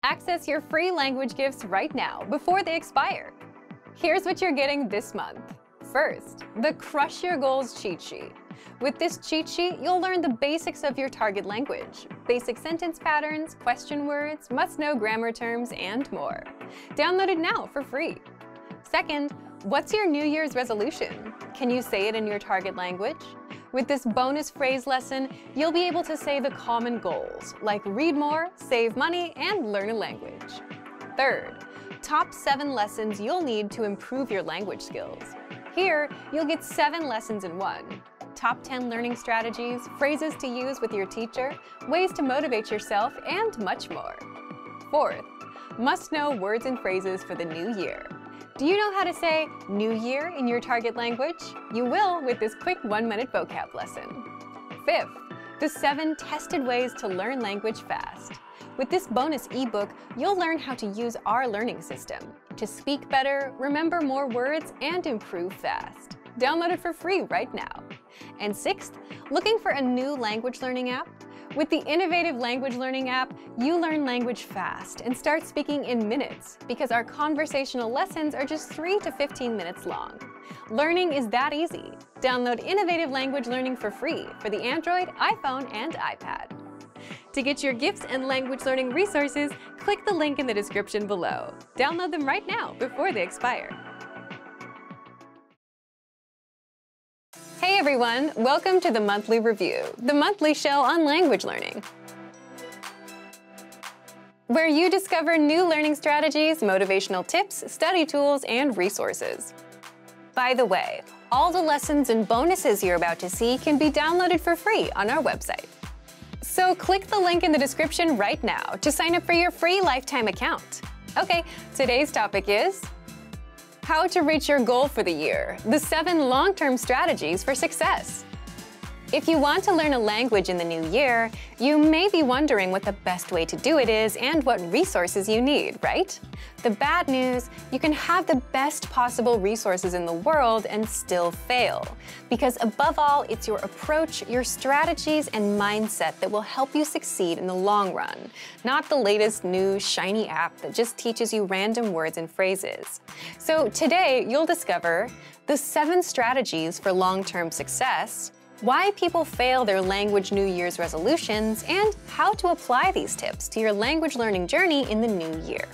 Access your free language gifts right now before they expire. Here's what you're getting this month. First, the Crush Your Goals cheat sheet. With this cheat sheet, you'll learn the basics of your target language, basic sentence patterns, question words, must-know grammar terms, and more. Download it now for free. Second, what's your New Year's resolution? Can you say it in your target language? With this bonus phrase lesson, you'll be able to say the common goals, like read more, save money, and learn a language. Third, top 7 lessons you'll need to improve your language skills. Here, you'll get 7 lessons in one. Top 10 learning strategies, phrases to use with your teacher, ways to motivate yourself, and much more. Fourth, must-know words and phrases for the new year. Do you know how to say New Year in your target language? You will with this quick 1-minute vocab lesson. Fifth, the 7 tested ways to learn language fast. With this bonus ebook, you'll learn how to use our learning system to speak better, remember more words, and improve fast. Download it for free right now. And sixth, looking for a new language learning app? With the innovative language learning app, you learn language fast and start speaking in minutes because our conversational lessons are just 3 to 15 minutes long. Learning is that easy. Download innovative language learning for free for the Android, iPhone, and iPad. To get your gifts and language learning resources, click the link in the description below. Download them right now before they expire. Hey everyone, welcome to the Monthly Review, the monthly show on language learning, where you discover new learning strategies, motivational tips, study tools, and resources. By the way, all the lessons and bonuses you're about to see can be downloaded for free on our website. So click the link in the description right now to sign up for your free lifetime account. Okay, today's topic is how to reach your goal for the year, the 7 long-term strategies for success. If you want to learn a language in the new year, you may be wondering what the best way to do it is and what resources you need, right? The bad news, you can have the best possible resources in the world and still fail. Because above all, it's your approach, your strategies, and mindset that will help you succeed in the long run, not the latest new shiny app that just teaches you random words and phrases. So today, you'll discover the 7 strategies for long-term success, why people fail their language New Year's resolutions, and how to apply these tips to your language learning journey in the new year.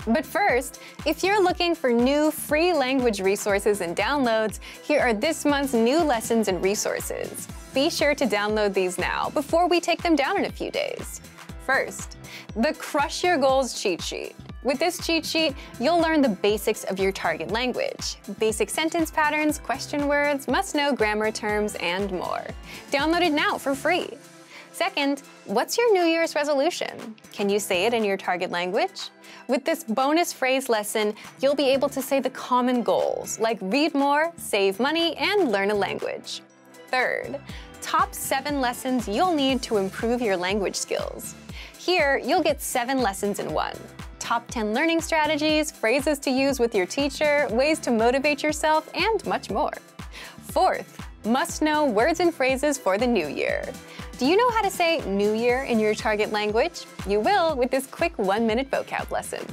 But first, if you're looking for new free language resources and downloads, here are this month's new lessons and resources. Be sure to download these now before we take them down in a few days. First, the Crush Your Goals cheat sheet. With this cheat sheet, you'll learn the basics of your target language, basic sentence patterns, question words, must-know grammar terms, and more. Download it now for free. Second, what's your New Year's resolution? Can you say it in your target language? With this bonus phrase lesson, you'll be able to say the common goals, like read more, save money, and learn a language. Third, top 7 lessons you'll need to improve your language skills. Here, you'll get 7 lessons in one. Top 10 learning strategies, phrases to use with your teacher, ways to motivate yourself, and much more. Fourth, must-know words and phrases for the new year. Do you know how to say New Year in your target language? You will with this quick 1-minute vocab lesson.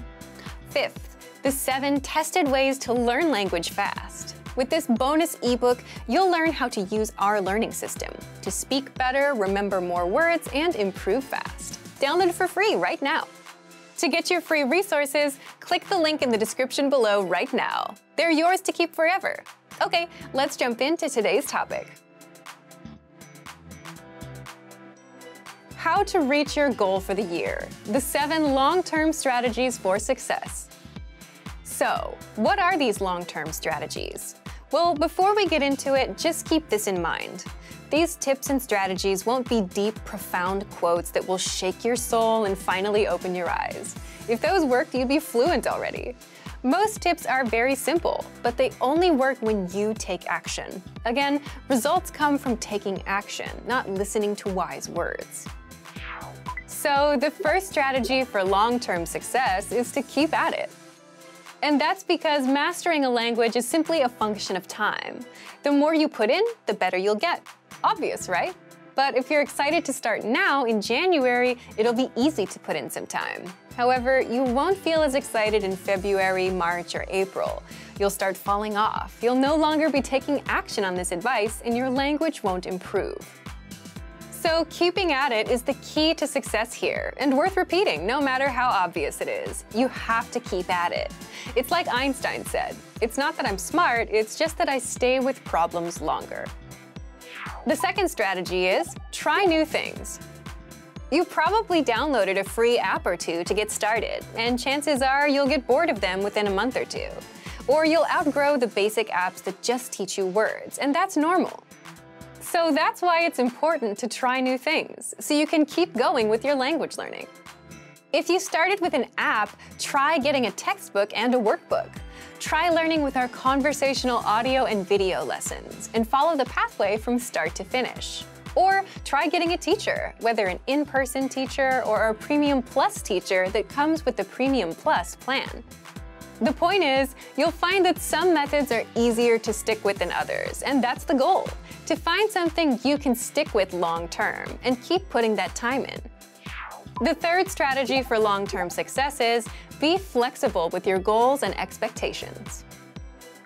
Fifth, the 7 tested ways to learn language fast. With this bonus ebook, you'll learn how to use our learning system to speak better, remember more words, and improve fast. Download it for free right now. To get your free resources, click the link in the description below right now. They're yours to keep forever. Okay, let's jump into today's topic. How to reach your goal for the year, the 7 long-term strategies for success. So, what are these long-term strategies? Well, before we get into it, just keep this in mind. These tips and strategies won't be deep, profound quotes that will shake your soul and finally open your eyes. If those worked, you'd be fluent already. Most tips are very simple, but they only work when you take action. Again, results come from taking action, not listening to wise words. So the first strategy for long-term success is to keep at it. And that's because mastering a language is simply a function of time. The more you put in, the better you'll get. Obvious, right? But if you're excited to start now in January, it'll be easy to put in some time. However, you won't feel as excited in February, March, or April. You'll start falling off. You'll no longer be taking action on this advice, and your language won't improve. So keeping at it is the key to success here, and worth repeating no matter how obvious it is. You have to keep at it. It's like Einstein said, "It's not that I'm smart, it's just that I stay with problems longer." The second strategy is try new things. You probably downloaded a free app or two to get started, and chances are you'll get bored of them within a month or two. Or you'll outgrow the basic apps that just teach you words, and that's normal. So that's why it's important to try new things, so you can keep going with your language learning. If you started with an app, try getting a textbook and a workbook. Try learning with our conversational audio and video lessons, and follow the pathway from start to finish. Or try getting a teacher, whether an in-person teacher or a Premium Plus teacher that comes with the Premium Plus plan. The point is, you'll find that some methods are easier to stick with than others, and that's the goal, to find something you can stick with long-term and keep putting that time in. The third strategy for long-term success is be flexible with your goals and expectations,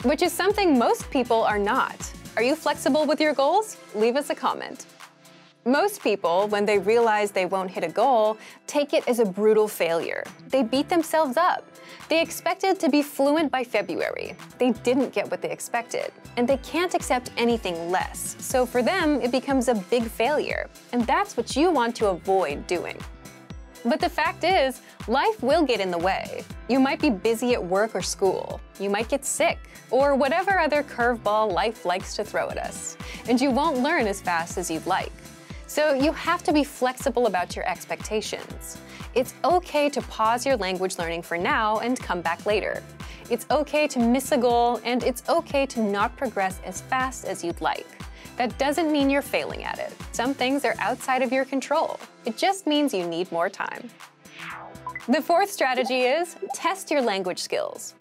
which is something most people are not. Are you flexible with your goals? Leave us a comment. Most people, when they realize they won't hit a goal, take it as a brutal failure. They beat themselves up. They expected to be fluent by February. They didn't get what they expected, and they can't accept anything less. So for them, it becomes a big failure, and that's what you want to avoid doing. But the fact is, life will get in the way. You might be busy at work or school. You might get sick, or whatever other curveball life likes to throw at us, and you won't learn as fast as you'd like. So you have to be flexible about your expectations. It's okay to pause your language learning for now and come back later. It's okay to miss a goal, and it's okay to not progress as fast as you'd like. That doesn't mean you're failing at it. Some things are outside of your control. It just means you need more time. The fourth strategy is test your language skills.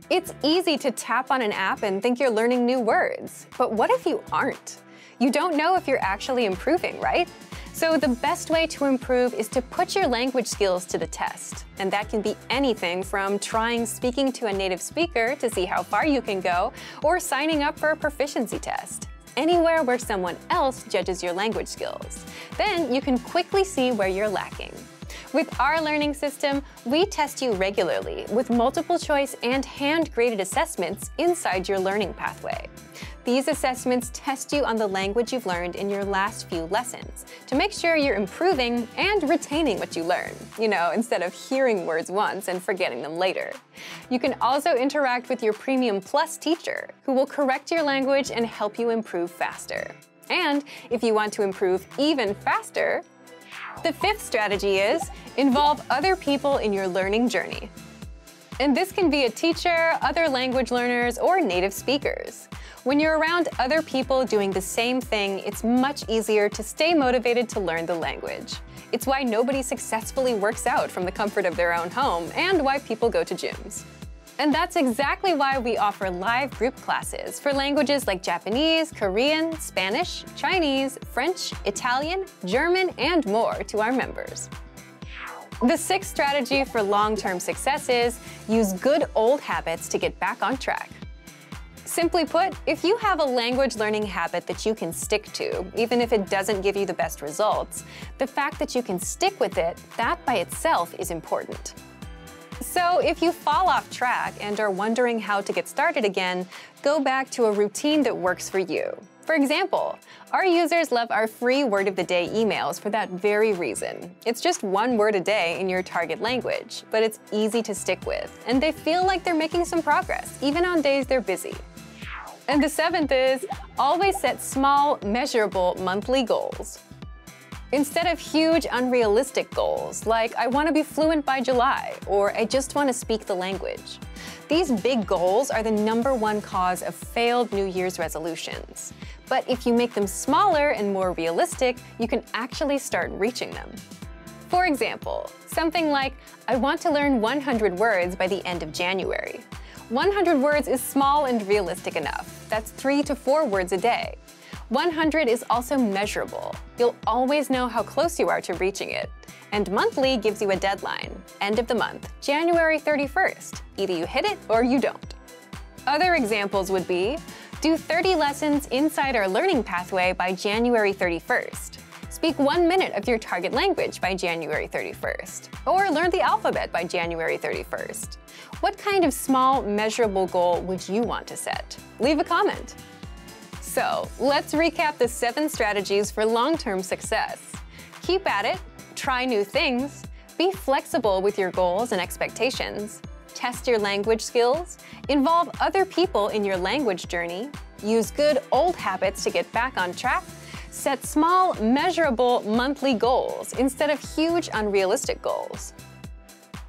It's easy to tap on an app and think you're learning new words, but what if you aren't? You don't know if you're actually improving, right? So the best way to improve is to put your language skills to the test. And that can be anything from trying speaking to a native speaker to see how far you can go, or signing up for a proficiency test. Anywhere where someone else judges your language skills. Then you can quickly see where you're lacking. With our learning system, we test you regularly with multiple choice and hand-graded assessments inside your learning pathway. These assessments test you on the language you've learned in your last few lessons to make sure you're improving and retaining what you learn, instead of hearing words once and forgetting them later. You can also interact with your Premium Plus teacher, who will correct your language and help you improve faster. And if you want to improve even faster, the fifth strategy is involve other people in your learning journey. And this can be a teacher, other language learners, or native speakers. When you're around other people doing the same thing, it's much easier to stay motivated to learn the language. It's why nobody successfully works out from the comfort of their own home, and why people go to gyms. And that's exactly why we offer live group classes for languages like Japanese, Korean, Spanish, Chinese, French, Italian, German, and more to our members. The sixth strategy for long-term success is use good old habits to get back on track. Simply put, if you have a language learning habit that you can stick to, even if it doesn't give you the best results, the fact that you can stick with it, that by itself is important. So if you fall off track and are wondering how to get started again, go back to a routine that works for you. For example, our users love our free Word of the Day emails for that very reason. It's just one word a day in your target language, but it's easy to stick with, and they feel like they're making some progress, even on days they're busy. And the seventh is always set small, measurable monthly goals. Instead of huge, unrealistic goals, like I want to be fluent by July, or I just want to speak the language. These big goals are the #1 cause of failed New Year's resolutions. But if you make them smaller and more realistic, you can actually start reaching them. For example, something like, I want to learn 100 words by the end of January. 100 words is small and realistic enough. That's 3 to 4 words a day. 100 is also measurable. You'll always know how close you are to reaching it. And monthly gives you a deadline, end of the month, January 31st. Either you hit it or you don't. Other examples would be, do 30 lessons inside our learning pathway by January 31st. Speak 1 minute of your target language by January 31st. Or learn the alphabet by January 31st. What kind of small, measurable goal would you want to set? Leave a comment. So, let's recap the 7 strategies for long-term success. Keep at it, try new things, be flexible with your goals and expectations, test your language skills, involve other people in your language journey, use good old habits to get back on track, set small, measurable monthly goals instead of huge, unrealistic goals.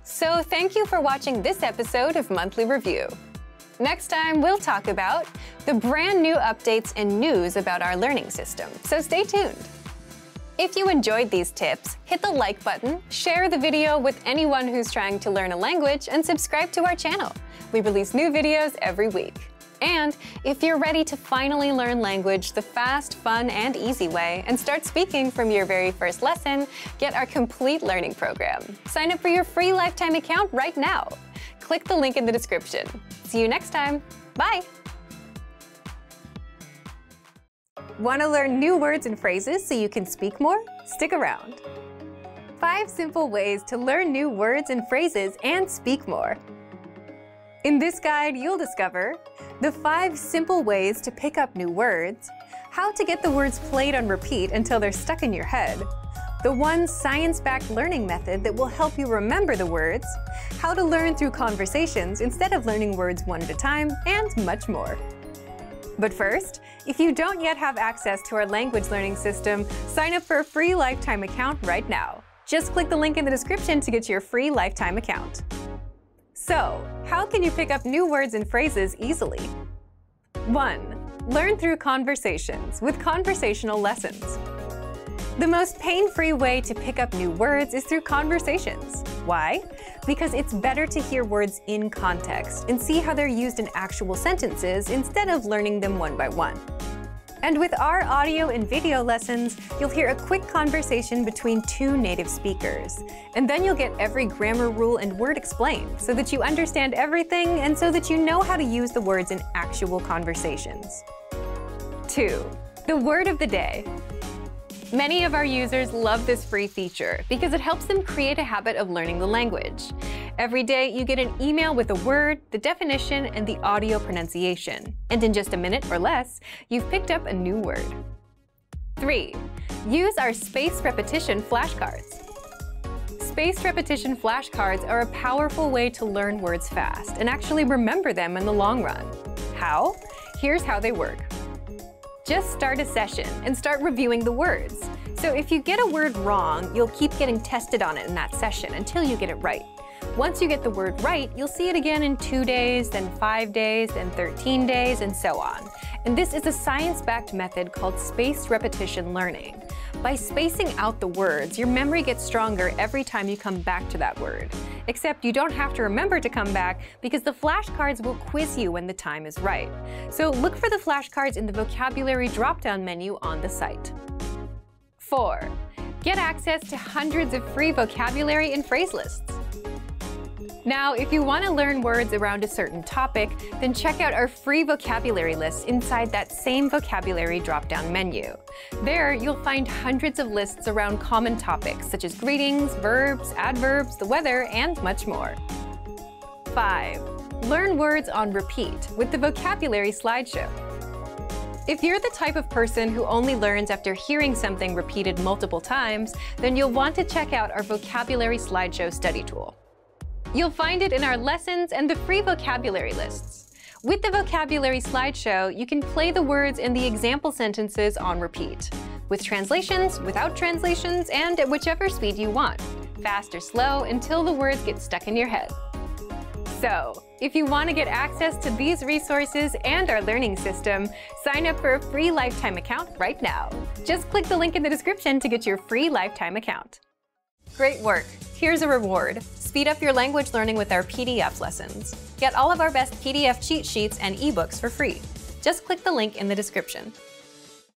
So thank you for watching this episode of Monthly Review. Next time, we'll talk about the brand new updates and news about our learning system, so stay tuned. If you enjoyed these tips, hit the like button, share the video with anyone who's trying to learn a language, and subscribe to our channel. We release new videos every week. And if you're ready to finally learn language the fast, fun, and easy way and start speaking from your very first lesson, get our complete learning program. Sign up for your free lifetime account right now. Click the link in the description. See you next time. Bye! Want to learn new words and phrases so you can speak more? Stick around. 5 simple ways to learn new words and phrases and speak more. In this guide, you'll discover the 5 simple ways to pick up new words, how to get the words played on repeat until they're stuck in your head, the 1 science-backed learning method that will help you remember the words, how to learn through conversations instead of learning words one at a time, and much more. But first, if you don't yet have access to our language learning system, sign up for a free lifetime account right now. Just click the link in the description to get your free lifetime account. So, how can you pick up new words and phrases easily? 1. Learn through conversations with conversational lessons. The most pain-free way to pick up new words is through conversations. Why? Because it's better to hear words in context and see how they're used in actual sentences instead of learning them one by one. And with our audio and video lessons, you'll hear a quick conversation between 2 native speakers. And then you'll get every grammar rule and word explained so that you understand everything and so that you know how to use the words in actual conversations. 2. The word of the day. Many of our users love this free feature because it helps them create a habit of learning the language. Every day, you get an email with a word, the definition, and the audio pronunciation. And in just a minute or less, you've picked up a new word. 3. Use our spaced repetition flashcards. Spaced repetition flashcards are a powerful way to learn words fast and actually remember them in the long run. How? Here's how they work. Just start a session and start reviewing the words. So if you get a word wrong, you'll keep getting tested on it in that session until you get it right. Once you get the word right, you'll see it again in 2 days, then 5 days, then 13 days, and so on. And this is a science-backed method called spaced repetition learning. By spacing out the words, your memory gets stronger every time you come back to that word. Except you don't have to remember to come back because the flashcards will quiz you when the time is right. So look for the flashcards in the vocabulary drop-down menu on the site. 4. Get access to hundreds of free vocabulary and phrase lists. Now, if you want to learn words around a certain topic, then check out our free vocabulary lists inside that same vocabulary drop-down menu. There, you'll find hundreds of lists around common topics such as greetings, verbs, adverbs, the weather, and much more. 5. Learn words on repeat with the vocabulary slideshow. If you're the type of person who only learns after hearing something repeated multiple times, then you'll want to check out our vocabulary slideshow study tool. You'll find it in our lessons and the free vocabulary lists. With the vocabulary slideshow, you can play the words in the example sentences on repeat, with translations, without translations, and at whichever speed you want, fast or slow, until the words get stuck in your head. So, if you want to get access to these resources and our learning system, sign up for a free lifetime account right now. Just click the link in the description to get your free lifetime account. Great work! Here's a reward. Speed up your language learning with our PDF lessons. Get all of our best PDF cheat sheets and ebooks for free. Just click the link in the description.